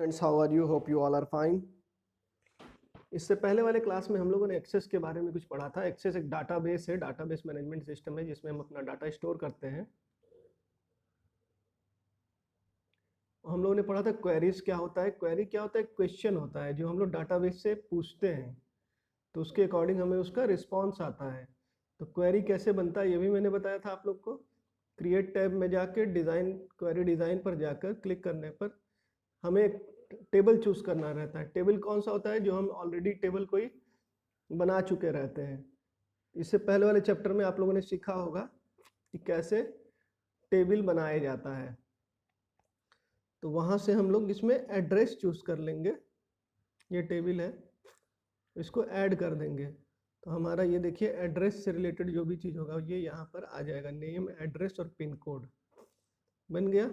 Friends, how are you? Hope you all are fine. इससे पहले वाले क्लास में हम लोगों ने एक्सेस के बारे में कुछ पढ़ा था। एक्सेस एक डाटाबेस है, डाटाबेस मैनेजमेंट सिस्टम है जिसमें हम अपना डाटा स्टोर करते हैं। हम लोगों ने पढ़ा था क्वेरीज क्या होता है। क्वेरी क्या होता है? क्वेश्चन होता है जो हम लोग डाटाबेस से पूछते हैं, तो उसके अकॉर्डिंग हमें उसका रिस्पॉन्स आता है। तो क्वेरी कैसे बनता है ये भी मैंने बताया था आप लोग को। क्रिएट टैब में जाकर डिज़ाइन, क्वेरी डिज़ाइन पर जाकर क्लिक करने पर हमें एक टेबल चूज करना रहता है। टेबल कौन सा होता है? जो हम ऑलरेडी टेबल कोई बना चुके रहते हैं। इससे पहले वाले चैप्टर में आप लोगों ने सीखा होगा कि कैसे टेबल बनाया जाता है। तो वहां से हम लोग इसमें एड्रेस चूज कर लेंगे। ये टेबल है, इसको ऐड कर देंगे तो हमारा ये देखिए एड्रेस से रिलेटेड जो भी चीज़ होगा ये यहाँ पर आ जाएगा। नेम, एड्रेस और पिन कोड बन गया।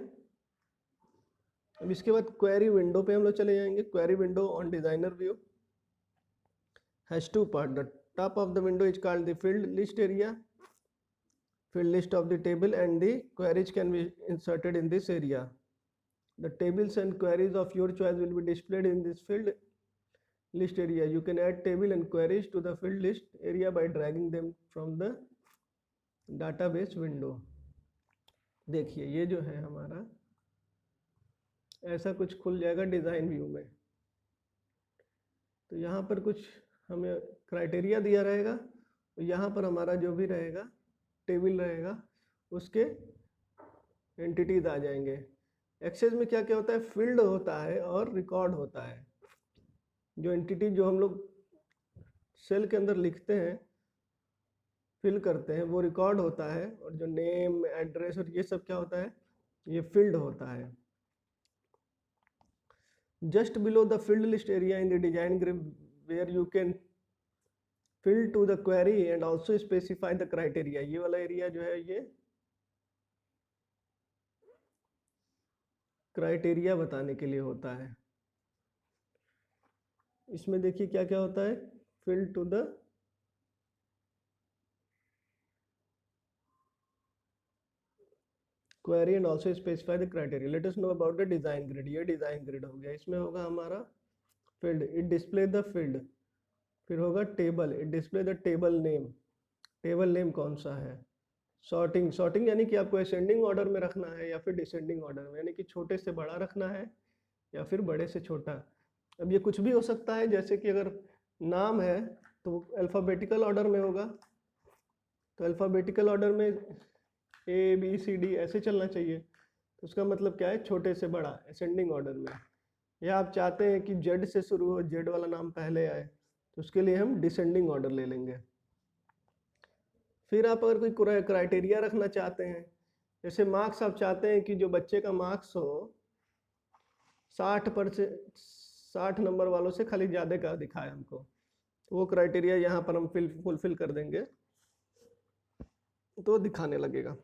अब इसके बाद क्वेरी विंडो पे हम लोग चले जाएंगे। Query window on designer view has two parts. The top of the window is called the field list area, field list of the table, and the queries can be inserted in this area. The tables and queries of your choice will be displayed in this field list area. You can add table and queries to the field list area by dragging them from the database window. देखिए ये जो है हमारा ऐसा कुछ खुल जाएगा design view में। तो यहाँ पर कुछ हमें क्राइटेरिया दिया रहेगा, तो यहाँ पर हमारा जो भी रहेगा टेबल रहेगा उसके एंटिटीज आ जाएंगे। एक्सेस में क्या क्या होता है? फील्ड होता है और रिकॉर्ड होता है। जो एंटिटी जो हम लोग सेल के अंदर लिखते हैं, फिल करते हैं, वो रिकॉर्ड होता है। और जो नेम, एड्रेस और ये सब क्या होता है? ये फील्ड होता है। Just below the field list area in the design grid where you can fill to the query and also specify the criteria. ये वाला एरिया जो है ये क्राइटेरिया बताने के लिए होता है। इसमें देखिए क्या क्या होता है? fill to the query and also specify the criteria. Let us know about the design grid. ये डिजाइन ग्रिड हो गया। इसमें होगा हमारा field, it display the field। फिर होगा table, it display the table name। Table name कौन सा है? सॉर्टिंग, सॉर्टिंग यानी कि आपको असेंडिंग ऑर्डर में रखना है या फिर डिसेंडिंग ऑर्डर में, यानी कि छोटे से बड़ा रखना है या फिर बड़े से छोटा। अब ये कुछ भी हो सकता है, जैसे कि अगर नाम है तो अल्फ़ाबेटिकल ऑर्डर में होगा, तो अल्फ़ाबेटिकल ऑर्डर में ABCD ऐसे चलना चाहिए। तो उसका मतलब क्या है? छोटे से बड़ा, असेंडिंग ऑर्डर में। या आप चाहते हैं कि जेड से शुरू हो, जेड वाला नाम पहले आए, तो उसके लिए हम डिसेंडिंग ऑर्डर ले लेंगे। फिर आप अगर कोई क्राइटेरिया रखना चाहते हैं, जैसे मार्क्स आप चाहते हैं कि जो बच्चे का मार्क्स हो 60% 60 नंबर वालों से खाली ज़्यादा का दिखाए हमको, तो वो क्राइटेरिया यहाँ पर हम फुलफिल कर देंगे तो दिखाने लगेगा।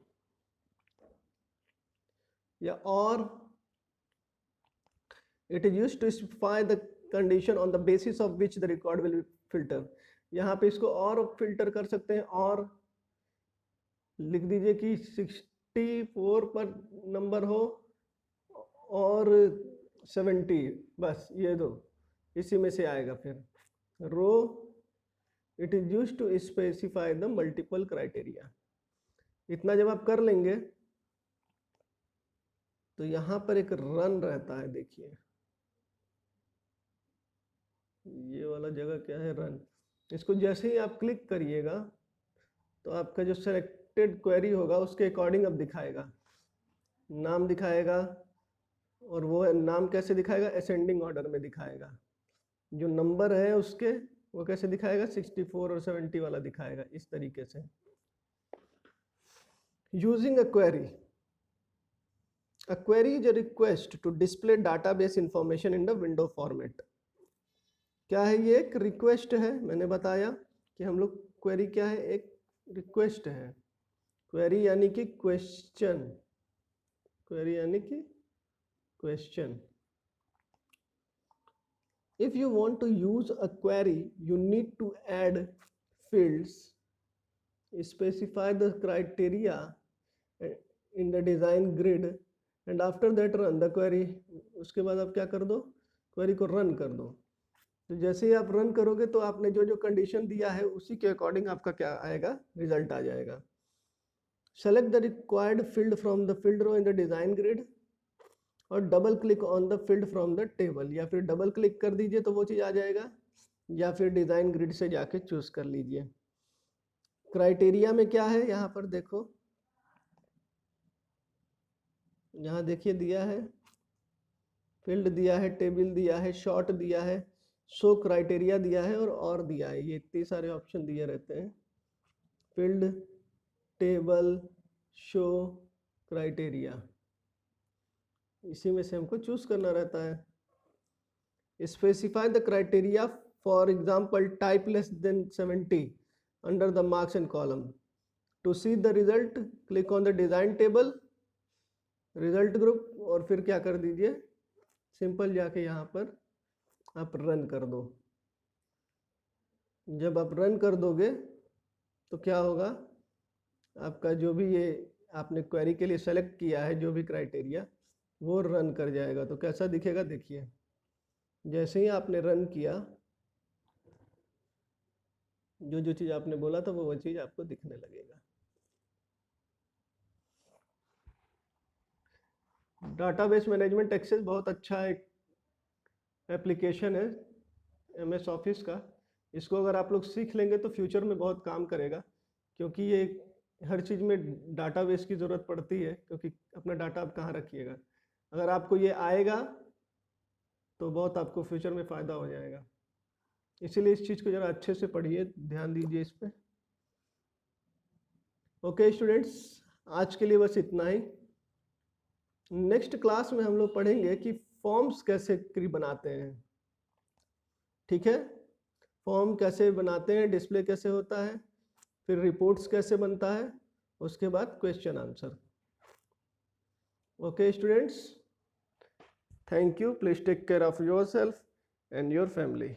या और it is used to specify the condition on the basis of which the record will filter. यहाँ पे इसको और फिल्टर कर सकते हैं। और लिख दीजिए कि 64 पर नंबर हो और 70, बस ये दो, इसी में से आएगा। फिर row, it is used to specify the multiple criteria. इतना जब आप कर लेंगे तो यहाँ पर एक रन रहता है। देखिए ये वाला जगह क्या है? रन। इसको जैसे ही आप क्लिक करिएगा तो आपका जो सेलेक्टेड क्वेरी होगा उसके अकॉर्डिंग अब दिखाएगा, नाम दिखाएगा। और वो नाम कैसे दिखाएगा? असेंडिंग ऑर्डर में दिखाएगा। जो नंबर है उसके वो कैसे दिखाएगा? 64 और 70 वाला दिखाएगा, इस तरीके से। Using a query, a query is a request to display database information in the window format। क्या है ये? एक रिक्वेस्ट है। मैंने बताया कि हम लोग क्वेरी क्या है? एक रिक्वेस्ट है। क्वेरी यानी कि क्वेश्चन, क्वेरी यानी कि question. If you want to use a query, you need to add fields, specify the criteria in the design grid, and after that run the query. उसके बाद आप क्या कर दो, क्वेरी को रन कर दो। तो जैसे ही आप रन करोगे तो आपने जो जो कंडीशन दिया है उसी के अकॉर्डिंग आपका क्या आएगा, रिजल्ट आ जाएगा। Select the required field from the field row in the design grid और double click on the field from the table, या फिर डबल क्लिक कर दीजिए तो वो चीज़ आ जाएगा, या फिर डिजाइन ग्रिड से जाके चूज कर लीजिए। क्राइटेरिया में क्या है यहाँ पर देखो, यहाँ देखिए दिया है, फील्ड दिया है, टेबल दिया है, शॉर्ट दिया है, शो क्राइटेरिया दिया है और दिया है। ये इतने सारे ऑप्शन दिए रहते हैं, फील्ड, टेबल, शो, क्राइटेरिया, इसी में से हमको चूज करना रहता है। Specify the criteria, for example type less than 70 under the marks and column. To see the result click on the design table, result group, और फिर क्या कर दीजिए, सिंपल जाके यहाँ पर आप रन कर दो। जब आप रन कर दोगे तो क्या होगा, आपका जो भी ये आपने क्वेरी के लिए सेलेक्ट किया है जो भी क्राइटेरिया, वो रन कर जाएगा। तो कैसा दिखेगा देखिए, जैसे ही आपने रन किया जो जो चीज़ आपने बोला था वो चीज़ आपको दिखने लगेगा। डाटाबेस मैनेजमेंट एक्सेस बहुत अच्छा एक एप्लीकेशन है MS ऑफिस का। इसको अगर आप लोग सीख लेंगे तो फ्यूचर में बहुत काम करेगा, क्योंकि ये हर चीज़ में डाटाबेस की ज़रूरत पड़ती है, क्योंकि अपना डाटा आप कहाँ रखिएगा। अगर आपको ये आएगा तो बहुत आपको फ्यूचर में फ़ायदा हो जाएगा। इसीलिए इस चीज़ को ज़रा अच्छे से पढ़िए, ध्यान दीजिए इस पर। ओके स्टूडेंट्स, आज के लिए बस इतना ही। नेक्स्ट क्लास में हम लोग पढ़ेंगे कि फॉर्म्स कैसे बनाते हैं। ठीक है, फॉर्म कैसे बनाते हैं, डिस्प्ले कैसे होता है, फिर रिपोर्ट्स कैसे बनता है, उसके बाद question answer. Okay students, thank you. Please take care of yourself and your family.